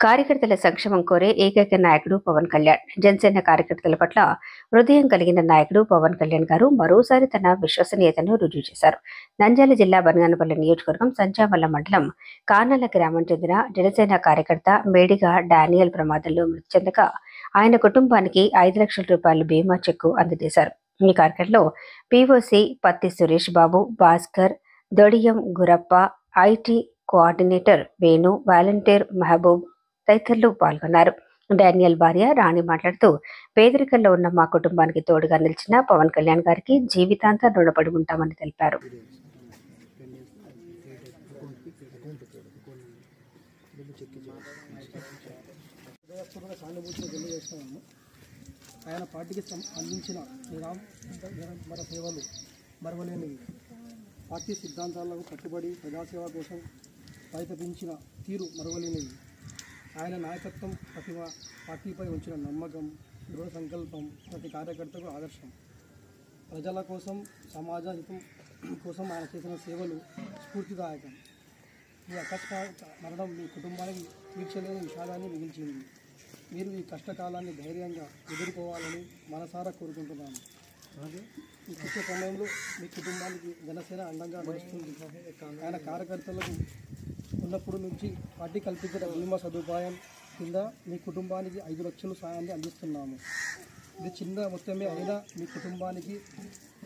కార్యకర్తల సంక్షేమం కోరే ఏకైక నాయకుడు పవన్ కళ్యాణ్. జనసేన కార్యకర్తల పట్ల హృదయం కలిగిన నాయకుడు పవన్ కళ్యాణ్ గారు మరోసారి తన విశ్వసనీయతను రుజువు చేశారు. నంద్యాల జిల్లా బనగానపల్లి నియోజకవర్గం సంజామల్ల మండలం కానాల గ్రామం చెందిన జనసేన కార్యకర్త మేడిగా డానియల్ ప్రమాదంలో మృతి చెందగా ఆయన కుటుంబానికి 5 లక్షల రూపాయల బీమా చెక్కు అందజేశారు. ఈ కార్యక్రమంలో POC Patti Suresh Babu, Bhaskar, Dodiyam Gurappa, IT coordinator Venu, volunteer Mahaboob తదితరులు పాల్గొన్నారు. డానియల్ భార్య రాణి మాట్లాడుతూ, పేదరికంలో ఉన్న మా కుటుంబానికి తోడుగా నిలిచిన పవన్ కళ్యాణ్ గారికి జీవితాంతం రుణపడి ఉంటామని తెలిపారు. ఆయన పార్టీకి అందించిన నిరంతర సేవలు మరవలేనివి. పార్టీ సిద్ధాంతాలకు కట్టుబడి ప్రజాసేవ కోసం ప్రయత్నించిన తీరు మరవలేనివి. ఆయన నాయకత్వం, ప్రతిభ, పార్టీపై ఉంచిన నమ్మకం, దృఢ సంకల్పం ప్రతి కార్యకర్తకు ఆదర్శం. ప్రజల కోసం, సమాజ హితం కోసం ఆయన చేసిన సేవలు స్ఫూర్తిదాయకం. ఈ అకస్మాత్ మరణం మీ కుటుంబానికి తీర్చలేని విషాదాన్ని మిగిల్చింది. మీరు ఈ కష్టకాలాన్ని ధైర్యంగా ఎదుర్కోవాలని మనసారా కోరుకుంటున్నాను. ఈ కష్ట సమయంలో మీ కుటుంబానికి జనసేన అండంగా నడుస్తుంది. ఆయన కార్యకర్తలకు ఉన్నప్పుడు నుంచి పార్టీ కల్పించిన బీమా సదుపాయం కింద మీ కుటుంబానికి 5 లక్షల సాయాన్ని అందిస్తున్నాము. ఇది చిన్న మొత్తమే అయినా మీ కుటుంబానికి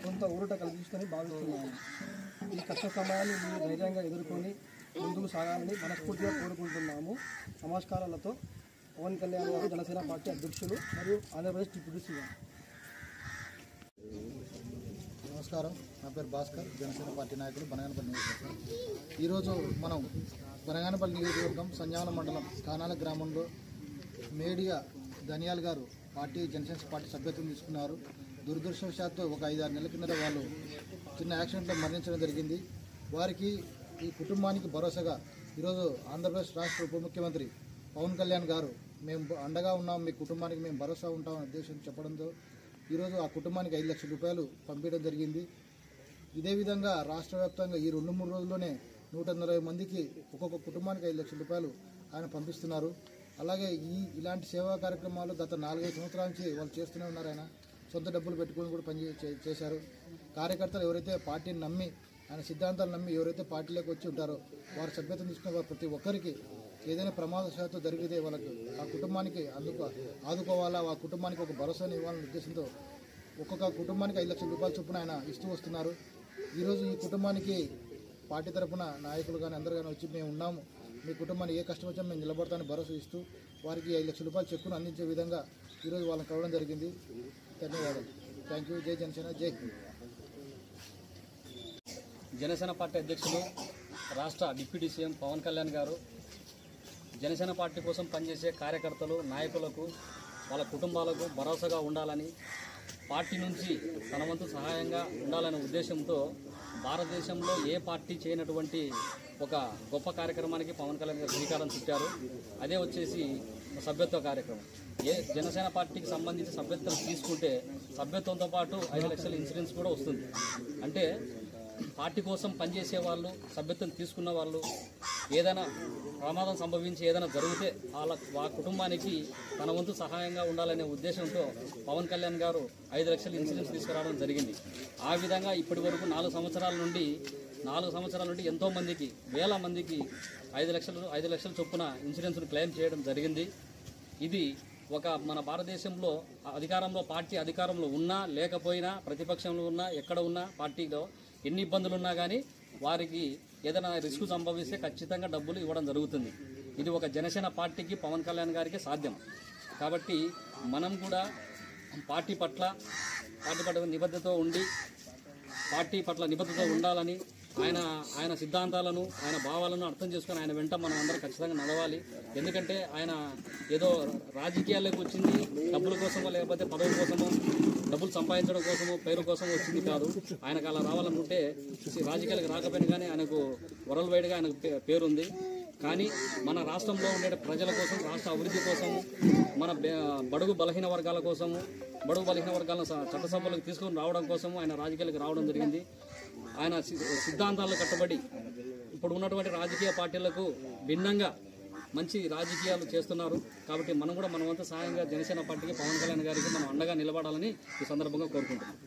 కొంత ఊరట కలిగిస్తుందని భావిస్తున్నాము. ఈ కష్ట సమయాన్ని మీరు ధైర్యంగా ఎదుర్కొని ముందుకు సాగాలని మనస్ఫూర్తిగా కోరుకుంటున్నాము. నమస్కారాలతో పవన్ కళ్యాణ్ గారు, జనసేన పార్టీ అధ్యక్షులు మరియు ఆంధ్రప్రదేశ్ డిప్యూటీ సీఎం. నమస్కారం, నా పేరు భాస్కర్, జనసేన పార్టీ నాయకులు, బనగానపల్లి నియోజకవర్గం. ఈరోజు మనం బనగానపల్లి నియోజకవర్గం సంజామల మండలం కానాల గ్రామంలో మేడిగా డానియల్ గారు జనసేన పార్టీ సభ్యత్వం తీసుకున్నారు. దురదృష్టవశాత్తు ఒక 5-6 నెలల కిందట వాళ్ళు చిన్న యాక్సిడెంట్లో మరణించడం జరిగింది. వారికి ఈ కుటుంబానికి భరోసాగా ఈరోజు ఆంధ్రప్రదేశ్ రాష్ట్ర ఉప ముఖ్యమంత్రి పవన్ కళ్యాణ్ గారు మేము అండగా ఉన్నాం, మీ కుటుంబానికి మేము భరోసా ఉంటామనే ఉద్దేశం చెప్పడంతో ఈరోజు ఆ కుటుంబానికి 5 లక్షల రూపాయలు పంపించడం జరిగింది. ఇదే విధంగా రాష్ట్ర వ్యాప్తంగా ఈ 2-3 రోజుల్లోనే 120 మందికి ఒక్కొక్క కుటుంబానికి 5 లక్షల రూపాయలు ఆయన పంపిస్తున్నారు. అలాగే ఇలాంటి సేవా కార్యక్రమాలు గత 4-5 సంవత్సరాల నుంచి వాళ్ళు చేస్తూనే ఉన్నారు. ఆయన సొంత డబ్బులు పెట్టుకొని కూడా చేశారు. కార్యకర్తలు ఎవరైతే పార్టీని నమ్మి, ఆయన సిద్ధాంతాలు నమ్మి ఎవరైతే పార్టీలోకి వచ్చి ఉంటారో వారు సభ్యత్వం తీసుకున్న ప్రతి ఒక్కరికి ఏదైనా ప్రమాదశాత్తు జరిగితే వాళ్ళకు ఆ కుటుంబానికి ఆదుకోవాలా, ఆ కుటుంబానికి ఒక భరోసాని ఇవ్వాలనే ఉద్దేశంతో ఒక్కొక్క కుటుంబానికి 5 లక్షల రూపాయల చొప్పున ఆయన ఇస్తూ వస్తున్నారు. ఈరోజు ఈ కుటుంబానికి పార్టీ తరఫున నాయకులు కానీ అందరూ కానీ వచ్చి మేము ఉన్నాము, మీ కుటుంబానికి ఏ కష్టం వచ్చా మేము నిలబడతామని భరోసా ఇస్తూ వారికి 5 లక్షల రూపాయల చెక్కును అందించే విధంగా ఈరోజు వాళ్ళని కలవడం జరిగింది. ధన్యవాదాలు. Thank you. జై జనసేన, జై. జనసేన పార్టీ అధ్యక్షులు, రాష్ట్ర డిప్యూటీ సీఎం పవన్ కళ్యాణ్ గారు జనసేన పార్టీ కోసం పనిచేసే కార్యకర్తలు, నాయకులకు, వాళ్ళ కుటుంబాలకు భరోసాగా ఉండాలని, పార్టీ నుంచి తన వంతు సహాయంగా ఉండాలనే ఉద్దేశంతో భారతదేశంలో ఏ పార్టీ చేయనటువంటి ఒక గొప్ప కార్యక్రమానికి పవన్ కళ్యాణ్ గారు శ్రీకారం చుట్టారు. అదే వచ్చేసి సభ్యత్వ కార్యక్రమం. జనసేన పార్టీకి సంబంధించి సభ్యత్వం తీసుకుంటే సభ్యత్వంతో పాటు 5 లక్షల ఇన్సూరెన్స్ కూడా వస్తుంది. అంటే పార్టీ కోసం పనిచేసే వాళ్ళు, సభ్యత్వం తీసుకున్న వాళ్ళు ఏదైనా ప్రమాదం సంభవించి ఏదైనా జరిగితే ఆ కుటుంబానికి తన వంతు సహాయంగా ఉండాలనే ఉద్దేశంతో పవన్ కళ్యాణ్ గారు 5 లక్షల ఇన్సూరెన్స్ తీసుకురావడం జరిగింది. ఆ విధంగా ఇప్పటి వరకు 4 సంవత్సరాల నుండి ఎంతో మందికి, వేల మందికి 5 లక్షల చొప్పున ఇన్సూరెన్స్ను క్లెయిమ్ చేయడం జరిగింది. ఇది మన భారతదేశంలో పార్టీ అధికారంలో ఉన్నా లేకపోయినా, ప్రతిపక్షంలో ఉన్నా, ఎక్కడ ఉన్నా, పార్టీలో ఎన్ని ఇబ్బందులు ఉన్నా కానీ వారికి ఏదైనా రిస్క్ సంభవిస్తే ఖచ్చితంగా డబ్బులు ఇవ్వడం జరుగుతుంది. ఇది ఒక జనసేన పార్టీకి, పవన్ కళ్యాణ్ గారికి సాధ్యం. కాబట్టి మనం కూడా పార్టీ పట్ల నిబద్ధతతో ఉండి, పార్టీ పట్ల నిబద్ధతతో ఉండాలని, ఆయన సిద్ధాంతాలను, ఆయన భావాలను అర్థం చేసుకొని ఆయన వెంట మనం అందరం ఖచ్చితంగా నడవాలి. ఎందుకంటే ఆయన ఏదో రాజకీయాల్లోకి వచ్చింది డబ్బుల కోసమో, లేకపోతే పదవి కోసమో, డబ్బులు సంపాదించడం కోసమో, పేరు కోసం వచ్చింది కాదు. ఆయనకు అలా రావాలనుకుంటే రాజకీయాలకు రాకపోయినా కానీ ఆయనకు వరల్డ్ వైడ్గా ఆయనకు పేరుంది. కానీ మన రాష్ట్రంలో ఉండే ప్రజల కోసం, రాష్ట్ర అభివృద్ధి కోసము, మన బడుగు బలహీన వర్గాల కోసము, బడుగు బలహీన వర్గాలను చట్టసభలకు తీసుకొని రావడం కోసము ఆయన రాజకీయాలకు రావడం జరిగింది. ఆయన సిద్ధాంతాలకు కట్టుబడి ఇప్పుడు ఉన్నటువంటి రాజకీయ పార్టీలకు భిన్నంగా మంచి రాజకీయాలు చేస్తున్నారు. కాబట్టి మనం కూడా మన వంతు సహాయంగా జనసేన పార్టీకి పవన్ కళ్యాణ్ గారికి మనం అండగా నిలబడాలని ఈ సందర్భంగా కోరుకుంటున్నాం.